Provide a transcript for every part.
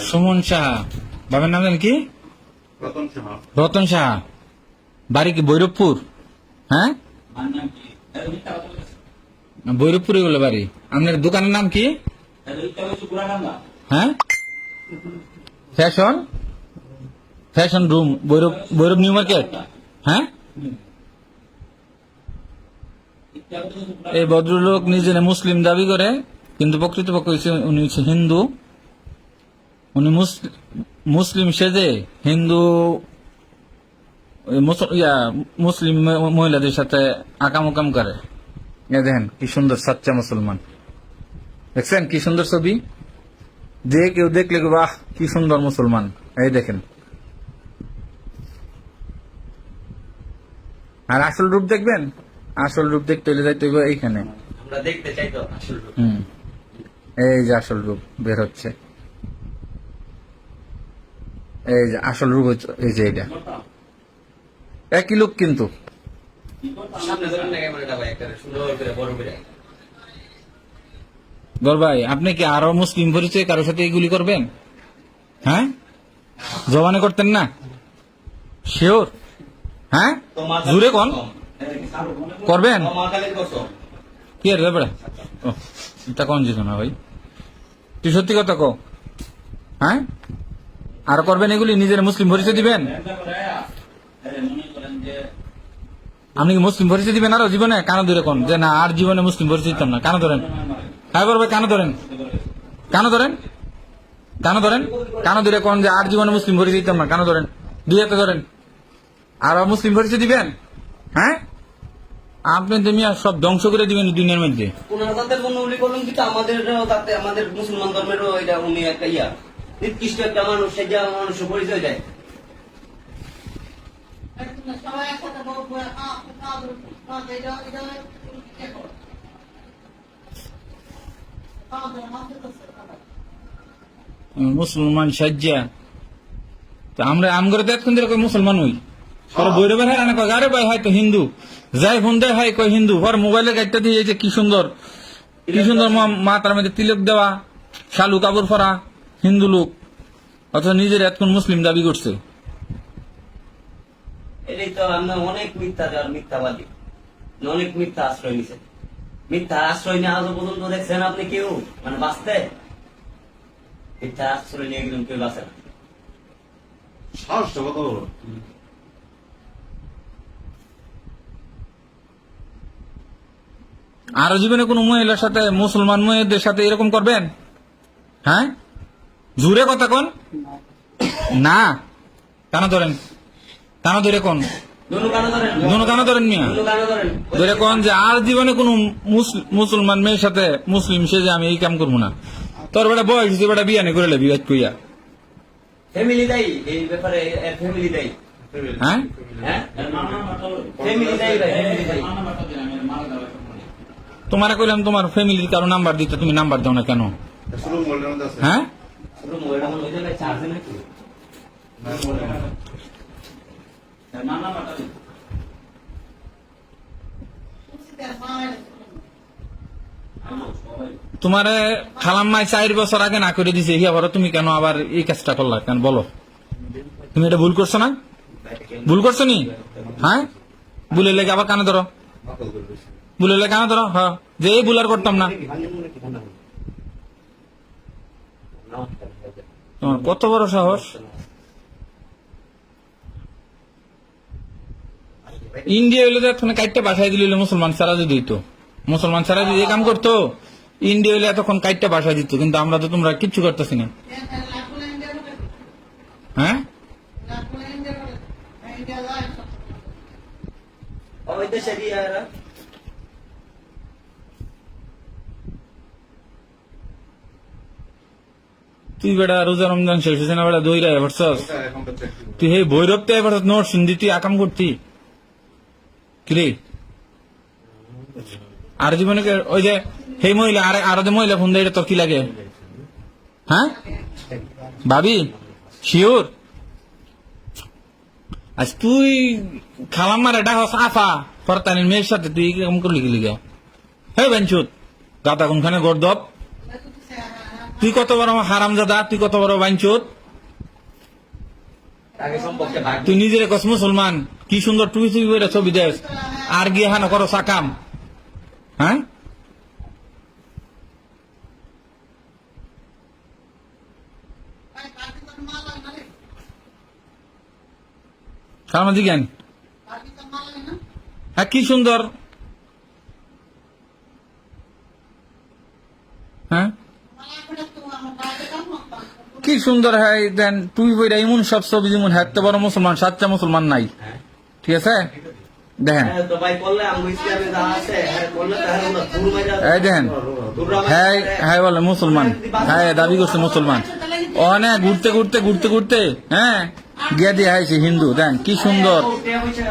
সুমন সাহা। বাবার নাম জানেন কি? রতন সাহা। বাড়ি কি ভৈরবপুর? হ্যাঁ, ভৈরবপুরে বলে বাড়ি। আপনার দোকানের নাম কি? হ্যাঁ, fashion fashion room, Bhairab Bhairab new market. হ্যাঁ, এই ভদ্রলোক নিজের মুসলিম দাবি করে, কিন্তু প্রকৃতপক্ষে উনি হচ্ছে হিন্দু। উনি মুসলিম সেজে হিন্দু মুসলিম মহিলাদের সাথে আকাম উকাম করে। দেখেন কি সুন্দর সাচ্চা মুসলমান। দেখছেন কি সুন্দর ছবি? যে কেউ দেখলে বাহ কি সুন্দর মুসলমান। এই দেখেন। আর আসল রূপ দেখবেন? আসল রূপ দেখতে হলে যাইতে হবে এইখানে। আমরা দেখতে চাই তো আসল রূপ। এই যে আসল রূপ বের হচ্ছে। এই যে আসল রূপ হচ্ছে, এই যে এটা একই লোক কিন্তু। সামনে ধরেন না ক্যামেরাটা ভাই, একটা সুন্দর করে বড় করে। গর ভাই, আপনি কি আরো মুসলিম পরিচয় কারোর সাথে এগুলি করবেন? হ্যাঁ, জবানে করতেন না? শিওর? হ্যাঁ, জুড়ে কোন করবেন? কি আর ব্যাপারে? ও, এটা কোন যেত না ভাই, তুই সত্যি কথা কো। হ্যাঁ, আর করবেন এগুলি? নিজের মুসলিম পরিচয় দিবেন? আপনি কি মুসলিম পরিচয় দিবেন আরো জীবনে? কান ধরে কোন যে না আর জীবনে মুসলিম পরিচয় দিতাম না? কান ধরেন। হ্যাঁ বলবে, কান ধরেন, কান ধরেন, কান ধরেন, কান ধরে কোন যে আর জীবনে মুসলিম পরিচয় দিতাম না? কান ধরেন, দুই হাতে ধরেন। আর মুসলিম পরিচয় দিবেন? হ্যাঁ, আপনি তো মিয়া সব ধ্বংস করে দিবেন দুনিয়ার মধ্যে। ওনারা তাদের মনে উল্লেখ করলেন কিন্তু আমাদের মুসলমান ধর্মেরও এটা উনি একটা নির্দিষ্ট একটা মানুষ, সেই যে মানুষের পরিচয় দেয়। মুসলমান সাজ্জা তো আমরা আমগরে দেখুন যেরকম মুসলমান হই। বৈরবের হয় না, আরে ভাই হয়তো হিন্দু, যাই ফোন দেয় হয় কয় হিন্দু। পর মোবাইলে গাইডটা দিয়ে যে কি সুন্দর, কি সুন্দর মাথার মধ্যে তিলক দেওয়া, শালু কাপড় পরা হিন্দু লোক, অথচ নিজের এতক্ষণ মুসলিম দাবি করছে। এটাই তো আমরা অনেক মিথ্যা দেওয়ার মিথ্যাবাদী, অনেক মিথ্যা আশ্রয় নিছে। মিথ্যা আশ্রয় নিয়ে আজও পর্যন্ত দেখছেন আপনি কেউ মানে বাঁচতে? মিথ্যা আশ্রয় নিয়ে একদম কেউ বাঁচে না। সাহসটা কত বড়! আরো জীবনে কোন মহিলার সাথে, মুসলমান মহিলাদের সাথে এরকম করবেন? হ্যাঁ, জুড়ে কথা কোন না, কানা ধরেন, কানা ধরে কোন, দুনো কানা ধরেন মিয়া, ধরে কোন যে আর জীবনে কোন মুসলমান মেয়ের সাথে মুসলিম সেজে আমি এই কাম করবো না। তোর বেটা বয়স যে বেটা বিয়া নেই করে লেবি কইয়া ফ্যামিলি দেয় এই ব্যাপারে, ফ্যামিলি দেয়। হ্যাঁ, ফ্যামিলি দেয় ভাই, ফ্যামিলি দেয়। তোমারে কইলাম তোমার ফ্যামিলির কারো নাম্বার দিতে, তুমি নাম্বার দাও না কেন? হ্যাঁ, তোমারে খালাম্মায় 4 বছর আগে না করে দিছে, আবার তুমি কেন আবার এই কাজটা করলা কেন বলো? তুমি এটা ভুল করছো না? ভুল করছো নি? হ্যাঁ, ভুলের লেগে আবার কানে ধরো, ভুলের লেগে কানে ধরো। হ্যাঁ, যে এই ভুল আর করতাম না। তোমার কত বড় সাহস! ইন্ডিয়া হইলে এতক্ষণ কাইটটা বাসায় দিল, মুসলমান ছাড়া যদি দিত, মুসলমান ছাড়া যদি কাম করতো, ইন্ডিয়া হইলে এতক্ষণ কাইটটা বাসায় দিত। কিন্তু আমরা তো, তোমরা কিচ্ছু করতেছি না। হ্যাঁ, তুই বেটা রোজা রমজান শেষ হয়েছে না বেটা, দইরা এবার তুই হে ভৈরবতে এবার নোট শুনদি, তুই আকাম করতি কিরে? আর জীবনে ওই যে সেই মহিলা আরো যে মহিলা ফোন দেয়, তোর কি লাগে? হ্যাঁ ভাবি, শিওর? আজ তুই খালাম্মার এটা হস আফা ফরতানির মেয়ের সাথে তুই কেমন করলি কি লিগা? হে বেঞ্চুত গাতা কোনখানে গর্দব, তুই কত বড় হারামজাদা, তুই কত বড় বাইনচোদ, তাকে সম্পর্কে ভাগ তুই নিজের কস মুসলমান, কি সুন্দর টুপি টুপি করে ছবি দেস, আর গিয়ে হানা করো সাকাম। হ্যাঁ, সামাজিক জ্ঞান, হ্যাঁ কি সুন্দর। হ্যাঁ কি সুন্দর, হ্যাঁ দেন তুই বইরা এমন সব ছবি যেমন হাঁটতে বড় মুসলমান, সাতটা মুসলমান নাই, ঠিক আছে দেখেন। হ্যাঁ, তো ভাই করলে আমি ইসলামে যা আছে হ্যাঁ করলে তাহলে ওরা দূর মাইরা এই দেখেন, হ্যাঁ হ্যাঁ বলে মুসলমান, হ্যাঁ দাবি করছে মুসলমান, ও না ঘুরতে ঘুরতে ঘুরতে ঘুরতে হ্যাঁ গিয়া দিয়ে হাইছে হিন্দু, দেন কি সুন্দর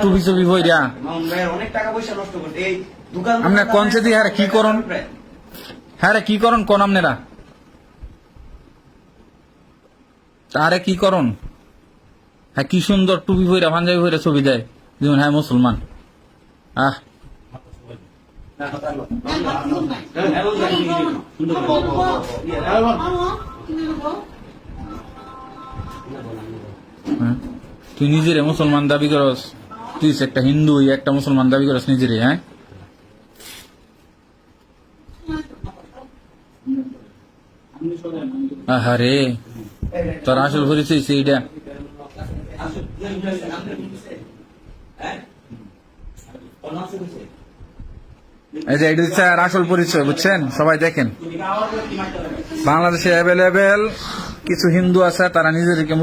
টুপি টুপি বইরা। মামুন ভাই অনেক টাকা পয়সা নষ্ট করতে এই দোকান আপনার কনসে দিয়ে হ্যাঁ কি করুন, হ্যাঁ রে কি করুন কোন আপনারা, আরে কি করুন, হ্যাঁ কি সুন্দর টুপি বইরা পাঞ্জাবি বইরা ছবি দেয় যেমন হ্যাঁ মুসলমান। আহ হ্যাঁ, তুই নিজেরে মুসলমান দাবি করস, তুই একটা হিন্দু একটা মুসলমান দাবি করস নিজেরে, হ্যাঁ আহারে তোর আসল পরিচয় এইটা। এই যে এটা হচ্ছে আর আসল পরিচয়, বুঝছেন সবাই দেখেন। বাংলাদেশে অ্যাভেলেবেল কিছু হিন্দু আছে, তারা নিজেদেরকে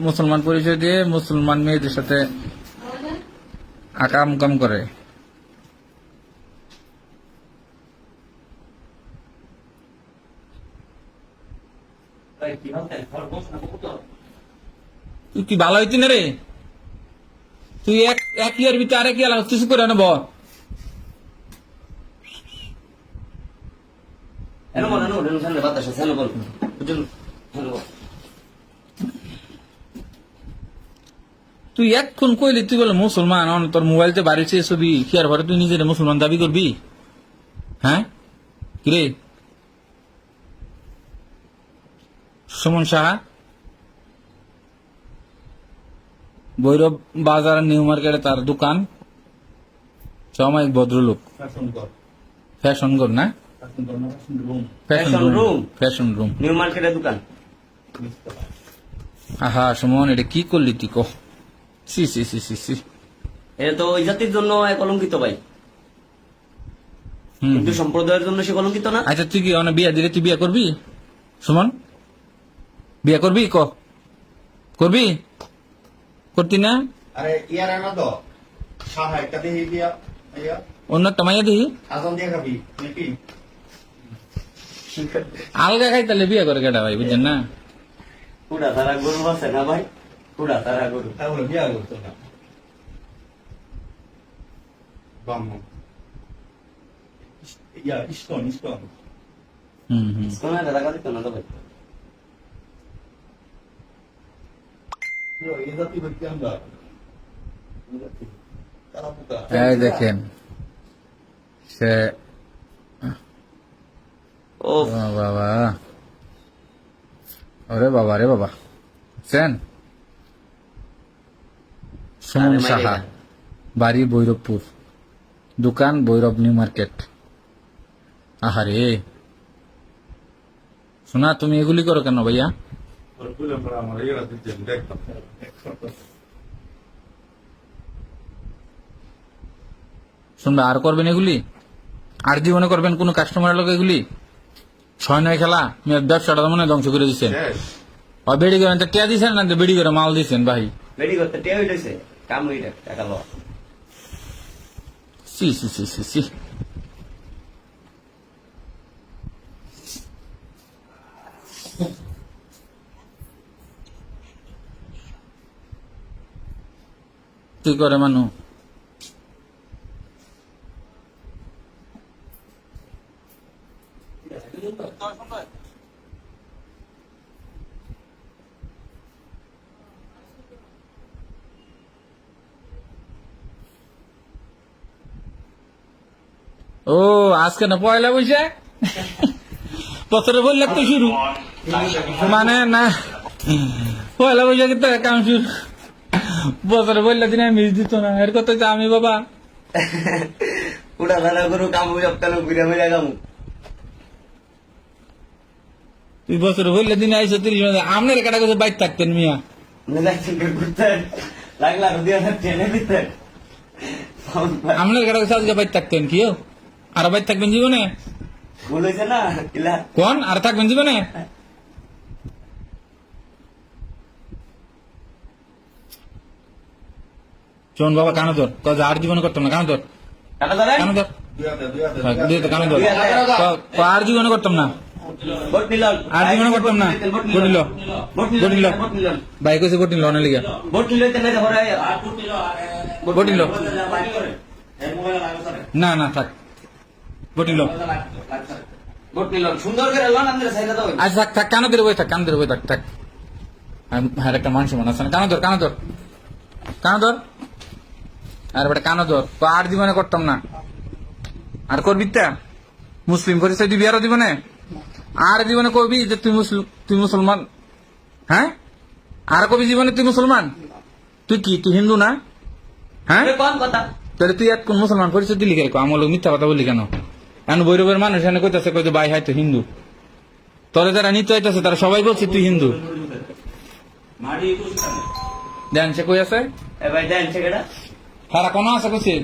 মুসলমান পরিচয় দিয়ে মুসলমান মেয়েদের সাথে আকাম কাম করে। তুই কি ভালো হইতি না রে, তুই এক ইয়ার ভিতরে আরেক ইয়ার কিছু করে নেব। তুই এক্ষণ কইলি তুই বলে মুসলমান, তোর মোবাইলতে বাড়িছে ছবি কি আর তুই নিজের মুসলমান দাবি করবি, হ্যাঁ কিরে সুমন সাহা, ভৈরব বাজার নিউ মার্কেটে তার দোকান, সামাজিক ভদ্রলোক, ফ্যাশন ঘর না, ফ্যাশন রুম নিউ মার্কেটের দোকান। আহা সুমন এটা কি করলি তুই কহ, সি সি সি সি সি, এটা তো ওই জাতির জন্য এক কলঙ্কিত ভাই, কিন্তু সম্প্রদায়ের জন্য সে কলঙ্কিত না। আচ্ছা তুই কি অনেক বিয়া দিলে তুই বিয়া করবি সুমন, বিয়া করবি ক করবি, করতি না আরে ইয়ার আনা তো সাহা একটা দেখি দিয়া ইয়া অন্য একটা মাইয়া দিহি আজান দিয়ে খাবি নাকি আলগা খাই তাহলে বিয়া করে কেটা ভাই, বুঝছেন না। পুরা তারা গরু আছে না ভাই, পুরা তারা গরু। তাহলে বিয়া করতো না বাম ইয়া ইস্টন শোনা টাকা দিত না তো ভাই। এই জাতি ব্যক্তি আমরা তারা পুকা এই দেখেন সে, ও বাবা ওরে বাবা রে বাবা, সেন সুমন সাহা, বাড়ি ভৈরবপুর, দোকান ভৈরব নিউ মার্কেট। আহারে শোনা তুমি এগুলি করো কেন ভাইয়া, আমার ইয়া দিচ্ছেন দেখতাম শুনবে আর করবেন এগুলি, আর জীবনে করবেন কোন কাস্টমারের লোক এগুলি, ছয় নয় খেলা মেয়ের ব্যবসাটা তো মনে হয় ধ্বংস করে দিচ্ছেন। আর বেড়ি করেন তো টিয়া দিচ্ছেন না, বেড়ি করে মাল দিচ্ছেন ভাই, রেডি করতে টেয়া হইতেছে কাম হইলে টাকা লো। সি সি সি সি সি, কি করে মানু ও আজকে না পয়লা বৈশাখ, বছরে বললে তো শুরু মানে না পয়লা বৈশাখের তো কাম শুরু বছরে বললে দিন মিস দিত না এর কথা হচ্ছে আমি বাবা উড়া ধারা করু কামু সপ্তাহ ঘুরে মেরে কামু তুই বছরে বললে দিন আইসো 30 আপনার কাটা কাছে বাইক থাকতেন মিয়া ঘুরতে লাগলা দিয়ে ট্রেনে দিতে আপনার কাটা কাছে আজকে বাইক থাকতেন কি আর বাইক থাকবেন জীবনে ভুল হয়েছে না কিলা কোন আর থাকবেন জীবনে শোন বাবা কানে ধর আর জীবনে করতাম না কানে ধর টাকা ধরেন কানে ধর দুই হাতে, দুই হাতে, হ্যাঁ, দুই হাতে। কানে ধর আর জীবনে করতাম না ভোট নিলাম আর জীবনে করতাম না ভোট নিল ভোট ভোট নিল ভোট নিলাম বাইক হয়েছে ভোট নিল অনেক লিগা ভোট নিলে তেনে ধরে ভোট নিল না না থাক ভোট নিল ভোট নিলাম সুন্দর করে লন আমাদের সাইডে দাও আচ্ছা থাক থাক কানে ধরে বই থাক কানে ধরে বই থাক থাক হ্যাঁ একটা মানুষ মনে আছে না কানে ধর কানে ধর কানে ধর আর বেটা কানে ধর তো আর জীবনে করতাম না আর করবি তা মুসলিম পরিচয় দিবি আরো জীবনে আর জীবনে কবি যে তুই মুসলমান হ্যাঁ আর কবি জীবনে তুই মুসলমান তুই কি তুই হিন্দু না হ্যাঁ কোন কথা তাহলে তুই এক কোন মুসলমান পরিচয় দিলি কেন আমার লোক মিথ্যা কথা বললি কেন এখন বৈরবের মানুষ এখানে কইতাছে কই ভাই হাই তো হিন্দু তোরে যারা নিতে হইতাছে তারা সবাই বলছে তুই হিন্দু দেন সে কই আছে এ ভাই দেন সেটা তারা কোন আছে কইছে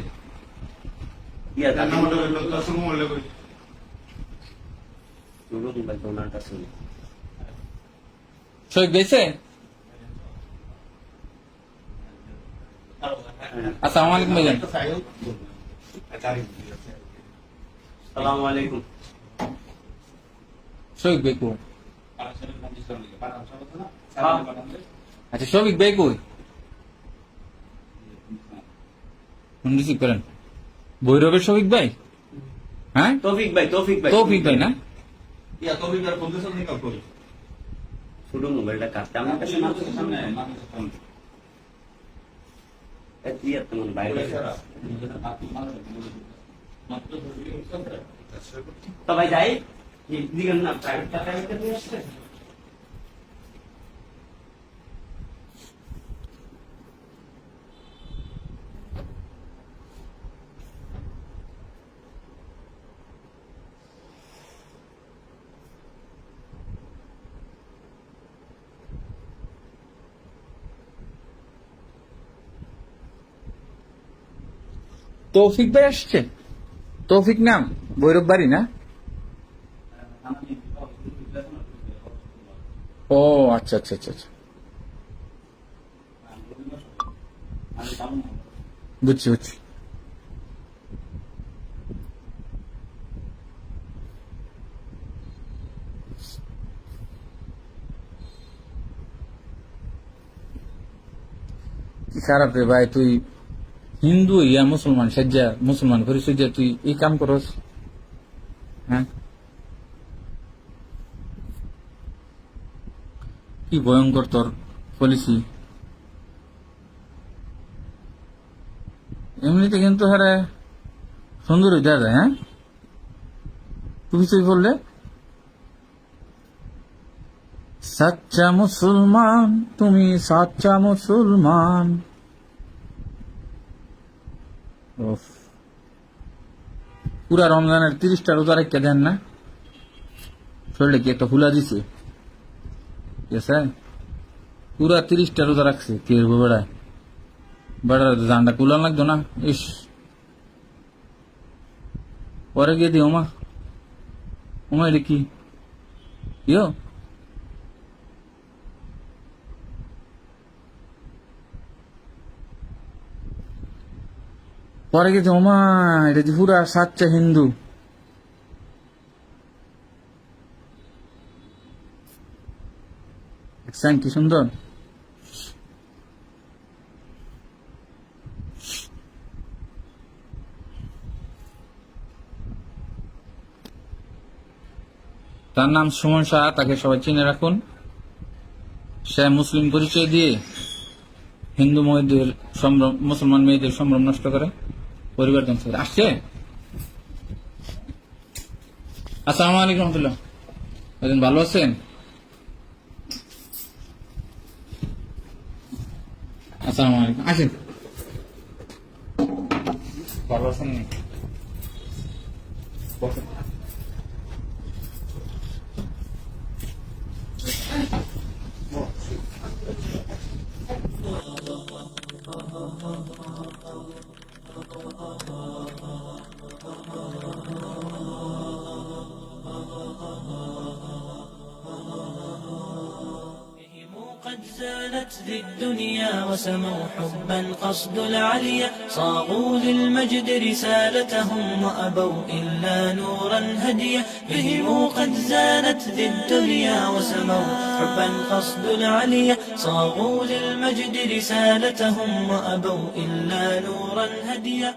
ইয়া তার নাম হলো লোকটা শুরু হলে কই। শুনুন ভাই তোমারটা শুনুন শহীদ গেছে আসসালামু আলাইকুম ভাইজান একটা সাইকেল। চারি দিকে আছে। আসসালামু আলাইকুম শহীদ ভাই কই আচ্ছা শফিক ভাই কই ফোন রিসিভ করেন ভৈরবের শফিক ভাই হ্যাঁ তৌফিক ভাই তৌফিক ভাই না ইয়া, তো বিকার কন্ডিশন নিয়ে কাজ করি। শুধু মোবাইলটা কাটতে আমার কাছে না ইয়া তোমার বাইরে তো ভাই যাই দিগেন না প্রাইভেট টাকা নিয়ে আসছে তৌফিক ভাই আসছে তৌফিক নাম ভৈরব বাড়ি না ও আচ্ছা আচ্ছা আচ্ছা আচ্ছা বুঝছি বুঝছি কি খারাপ রে ভাই তুই হিন্দু ইয়া মুসলমান সাজ্জা মুসলমান পরিচয় দিয়া তুই এই কাম করস হ্যাঁ কি ভয়ঙ্কর তোর পলিসি এমনিতে কিন্তু হারে সুন্দর হয়ে যায় হ্যাঁ তুমি তুই বললে সাচ্চা মুসলমান তুমি সাচ্চা মুসলমান উফ। পুরা রমজানের 30টা রোজা রেখে দেন না শরীরে কি একটা ফুলা দিছে ঠিক আছে পুরা 30টা রোজা রাখছে কে বেড়ায় বেড়ার জানটা কুলান লাগতো না ইস পরে গিয়ে দিও ওমা এটা কি ইয়ো পরে গেছে ওমা এটা যে পুরা সাচ্চা হিন্দু দেখছেন কি সুন্দর তার নাম সুমন শাহ তাকে সবাই চিনে রাখুন সে মুসলিম পরিচয় দিয়ে হিন্দু মেয়েদের সম্ভ্রম মুসলমান মেয়েদের সম্ভ্রম নষ্ট করে পরিবার ধ্বংস করে আসছে আসসালামু আলাইকুম রহমতুল্লাহ ভাইজান ভালো আছেন? আসসালামু আলাইকুম, আসেন। ভালো আছেন? বসেন। قد زانت ذي الدنيا وسموا حبا قصد العليا صاغوا للمجد رسالتهم وأبوا إلا نورا هديا بهم قد زانت ذي الدنيا وسموا حبا قصد العليا صاغوا للمجد رسالتهم وأبوا إلا نورا هديا